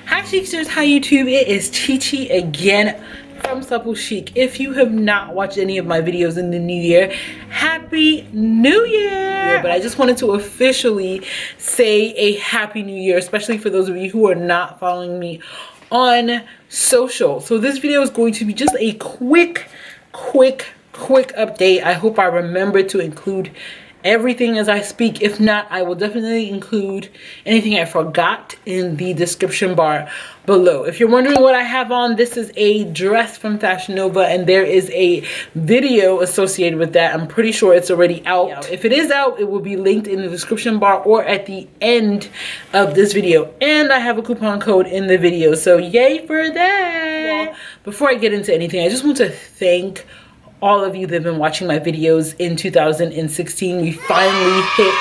Hi Chicsters, hi YouTube, it is Chi again from Supple Chic. If you have not watched any of my videos in the new year, Happy New Year! But I just wanted to officially say a Happy New Year, especially for those of you who are not following me on social. So this video is going to be just a quick update. I hope I remember to include everything as I speak. If not, I will definitely include anything I forgot in the description bar below. If you're wondering what I have on, this is a dress from Fashion Nova, and there is a video associated with that. I'm pretty sure it's already out. If it is out, it will be linked in the description bar or at the end of this video. And I have a coupon code in the video, so yay for that. Well, before I get into anything, I just want to thank all of you that have been watching my videos in 2016. We finally hit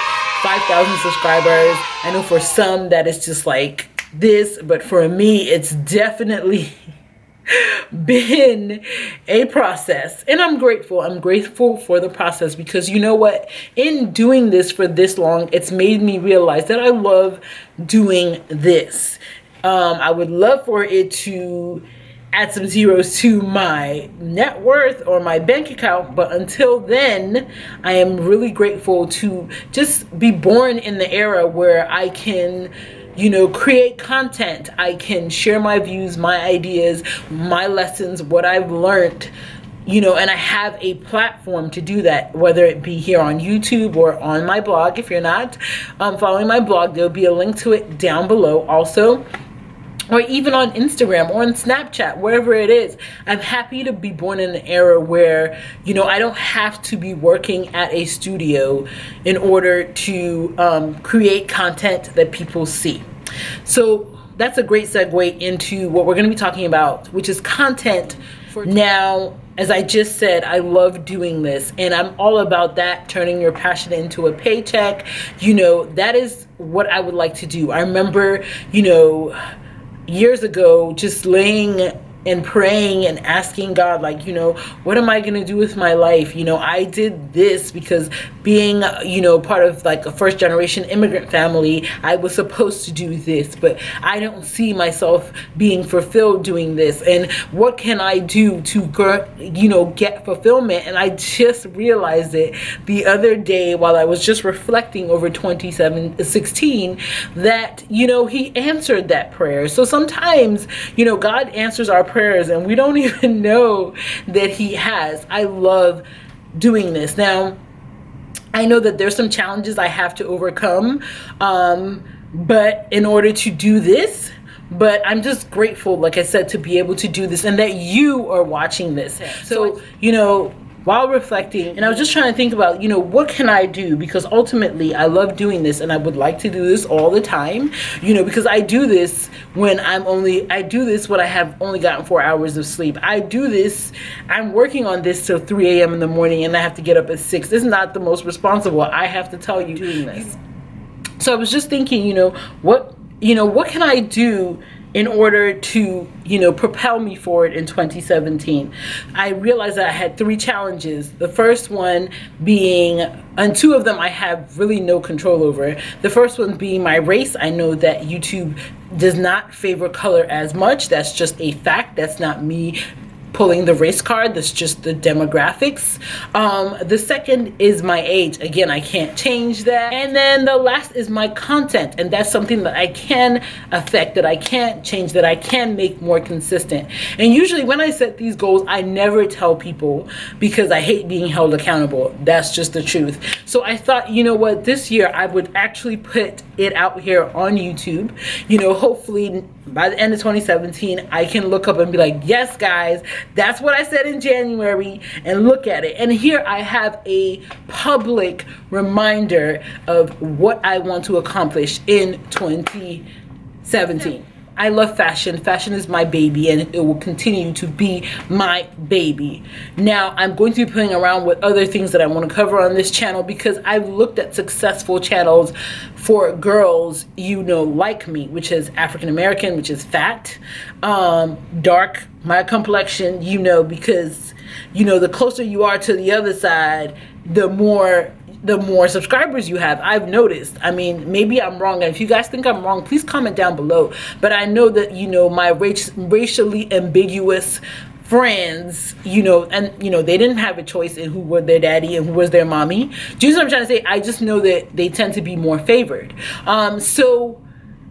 5,000 subscribers. I know for some that is just like this, but for me, it's definitely been a process. And I'm grateful. I'm grateful for the process because you know what? In doing this for this long, it's made me realize that I love doing this. I would love for it to add some zeros to my net worth or my bank account, but until then I am really grateful to just be born in the era where I can, you know, create content. I can share my views, my ideas, my lessons, what I've learned, you know, and I have a platform to do that, whether it be here on YouTube or on my blog. If you're not following my blog, there'll be a link to it down below also, or even on Instagram or on Snapchat, wherever it is. I'm happy to be born in an era where, you know, I don't have to be working at a studio in order to create content that people see. So that's a great segue into what we're going to be talking about, which is content. Now, as I just said, I love doing this, and I'm all about that, turning your passion into a paycheck. You know, that is what I would like to do. I remember, you know, years ago, just laying and praying and asking God, like, you know, what am I going to do with my life? You know, I did this because being, you know, part of like a first generation immigrant family, I was supposed to do this, but I don't see myself being fulfilled doing this. And what can I do to, you know, get fulfillment? And I just realized it the other day while I was just reflecting over 2016 that, you know, he answered that prayer. So sometimes, you know, God answers our prayers and we don't even know that he has. I love doing this. Now, I know that there's some challenges I have to overcome, but in order to do this, but I'm just grateful, like I said, to be able to do this and that you are watching this. So, you know, while reflecting, and I was just trying to think about, you know, what can I do? Because ultimately I love doing this and I would like to do this all the time, you know, because I do this when I do this when I have only gotten 4 hours of sleep. I do this, I'm working on this till 3 a.m. in the morning and I have to get up at 6. This is not the most responsible, I have to tell you, doing this. So I was just thinking, you know, what can I do in order to, you know, propel me forward in 2017. I realized that I had 3 challenges. The first one being, and 2 of them I have really no control over. The first one being my race. I know that YouTube does not favor color as much. That's just a fact. That's not me pulling the race card, that's just the demographics. The second is my age. Again, I can't change that. And then the last is my content, and that's something that I can affect, that I can't change, that I can make more consistent. And usually when I set these goals, I never tell people because I hate being held accountable. That's just the truth. So I thought, you know what, this year I would actually put it out here on YouTube. You know, hopefully by the end of 2017, I can look up and be like, yes, guys, that's what I said in January, and look at it. And here I have a public reminder of what I want to accomplish in 2017. I love fashion. Fashion is my baby and it will continue to be my baby. Now, I'm going to be playing around with other things that I want to cover on this channel because I've looked at successful channels for girls, you know, like me, which is African American, which is fat, dark, my complexion, you know, because, you know, the closer you are to the other side, the more the more subscribers you have. I've noticed. I mean, maybe I'm wrong, and if you guys think I'm wrong, please comment down below. But I know that, you know, my racially ambiguous friends, you know, and you know, they didn't have a choice in who was their daddy and who was their mommy. Do you know what I'm trying to say? I just know that they tend to be more favored. So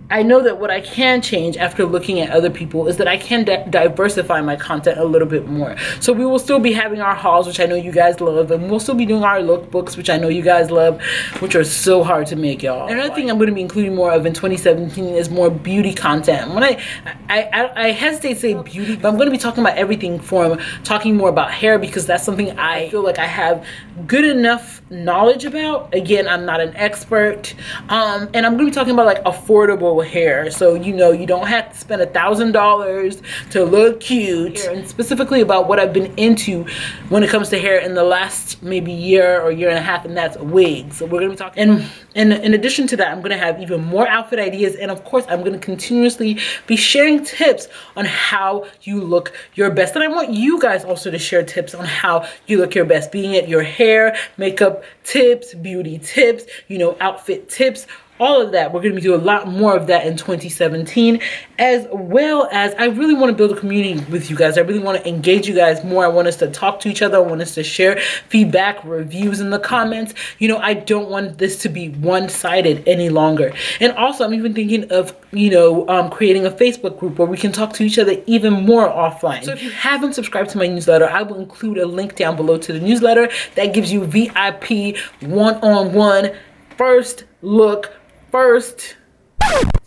I know that what I can change after looking at other people is that I can diversify my content a little bit more. So we will still be having our hauls, which I know you guys love, and we'll still be doing our lookbooks, which I know you guys love, which are so hard to make, y'all. Another thing I'm going to be including more of in 2017 is more beauty content. When I hesitate to say beauty, but I'm going to be talking about everything from talking more about hair, because that's something I feel like I have good enough knowledge about. Again, I'm not an expert, and I'm going to be talking about like affordable hair, so you know, you don't have to spend $1,000 to look cute, and specifically about what I've been into when it comes to hair in the last maybe year or year and a half, and that's wigs. So we're gonna be talking, and in addition to that, I'm gonna have even more outfit ideas, and of course I'm gonna continuously be sharing tips on how you look your best. And I want you guys also to share tips on how you look your best, being it your hair, makeup tips, beauty tips, you know, outfit tips, all of that. We're going to be doing a lot more of that in 2017, as well as I really want to build a community with you guys. I really want to engage you guys more. I want us to talk to each other. I want us to share feedback, reviews in the comments. You know, I don't want this to be one-sided any longer. And also, I'm even thinking of, you know, creating a Facebook group where we can talk to each other even more offline. So if you haven't subscribed to my newsletter, I will include a link down below to the newsletter that gives you VIP one-on-one first look, first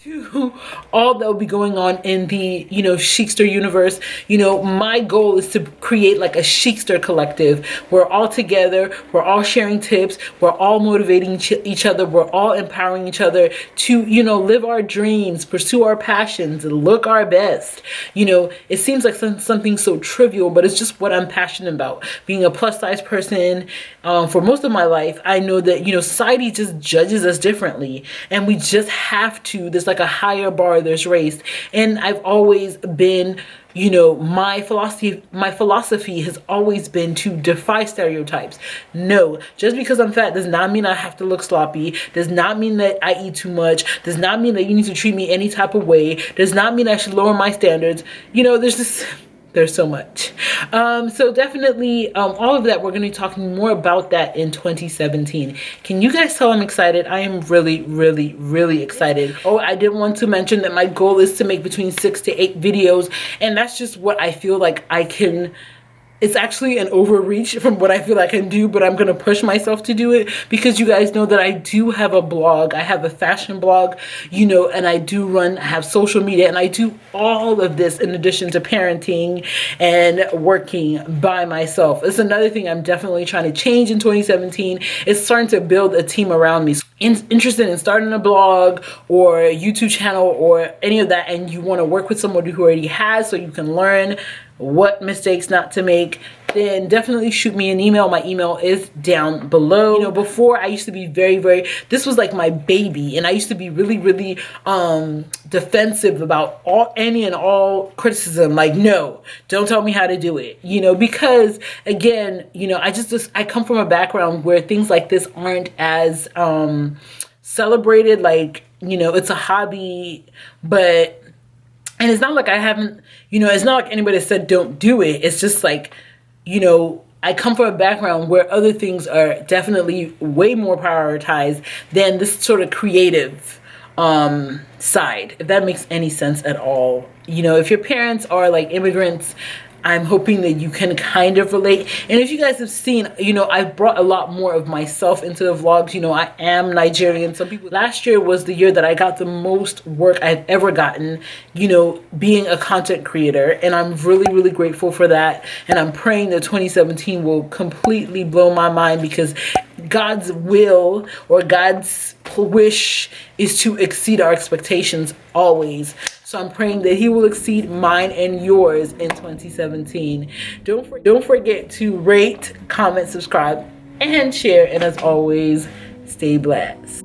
to all that will be going on in the, you know, Chicster universe. You know, my goal is to create like a Chicster collective. We're all together, we're all sharing tips, we're all motivating each other, we're all empowering each other to, you know, live our dreams, pursue our passions, and look our best. You know, it seems like something so trivial, but it's just what I'm passionate about. Being a plus size person for most of my life, I know that, you know, society just judges us differently, and we just have to, there's like a higher bar there's raised. And I've always been, you know, my philosophy has always been to defy stereotypes. No, just because I'm fat does not mean I have to look sloppy, does not mean that I eat too much, does not mean that you need to treat me any type of way, does not mean I should lower my standards. You know, there's so much. So definitely all of that, we're going to be talking more about that in 2017. Can you guys tell I'm excited? I am really, really, really excited. Oh, I did want to mention that my goal is to make between 6 to 8 videos, and that's just what I feel like I can. It's actually an overreach from what I feel I can do, but I'm going to push myself to do it, because you guys know that I do have a blog. I have a fashion blog, you know, and I have social media, and I do all of this in addition to parenting and working by myself. It's another thing I'm definitely trying to change in 2017. It's starting to build a team around me. Interested in starting a blog or a YouTube channel or any of that, and you want to work with somebody who already has, so you can learn what mistakes not to make, then definitely shoot me an email. My email is down below. You know, before I used to be very, this was like my baby, and I used to be really defensive about any and all criticism. Like, no, don't tell me how to do it, you know, because again, you know, I come from a background where things like this aren't as celebrated. Like, you know, it's a hobby, and it's not like I haven't, you know, it's not like anybody said don't do it. It's just like, you know, I come from a background where other things are definitely way more prioritized than this sort of creative side, if that makes any sense at all. You know, if your parents are like immigrants, I'm hoping that you can kind of relate. And if you guys have seen, you know, I've brought a lot more of myself into the vlogs. You know, I am Nigerian. Some people, last year was the year that I got the most work I've ever gotten, you know, being a content creator. And I'm really grateful for that. And I'm praying that 2017 will completely blow my mind, because God's will or God's wish is to exceed our expectations always. So I'm praying that he will exceed mine and yours in 2017. Don't forget to rate, comment, subscribe, and share. And as always, stay blessed.